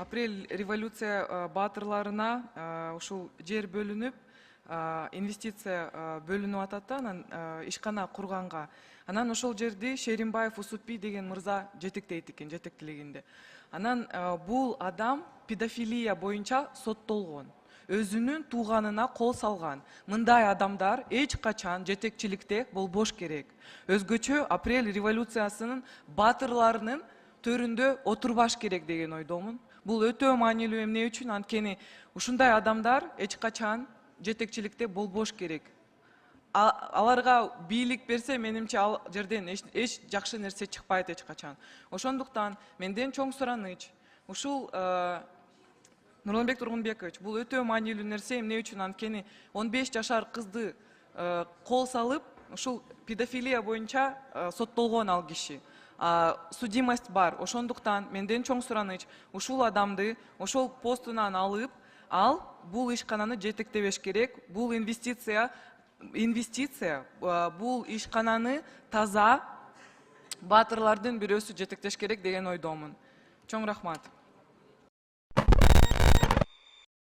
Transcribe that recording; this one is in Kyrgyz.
апрель революция баатырларына ушул жер бөлүнүп, инвестиция бөлүнүп атат да, анан ишкана курганга. Анан ошол жерди Шеринбаев Усупи деген мырза жетектейт экен, жетектелегенде. Анан бул адам педофилия боюнча соттолгон. Өзүнүн тууганына кол салган. Мындай адамдар эч качан жетекчиликте болбош керек. Өзгөчө апрель революциясынын баатырларынын төрүндө отурбаш керек деген ойдомун. Бул өтө маанилүү эмне үчүн? Анткени ушундай адамдар эч качан жетекчиликте болбош керек. Аларга бийлик берсе, менимче ал жерден эч жакшы нерсе чыкпайт эч качан. Ошондуктан менден чоң сураныч. Ушул Нурланбек Тургунбекович, бул өтө маанилүү нерсе, эмне үчүн? Анткени 15 жашар кызды кол салып, ушул педофилия боюнча соттолгон ал киши. Судимость бар. Ошондуктан менден чоң сураныч, ушул адамды ошол постунан алып, ал бул ишкананы жетектебеш керек. Бул инвестиция, бул ишкананы таза баатырлардын бирөөсү жетектеш керек деген ойдомун. Чоң рахмат.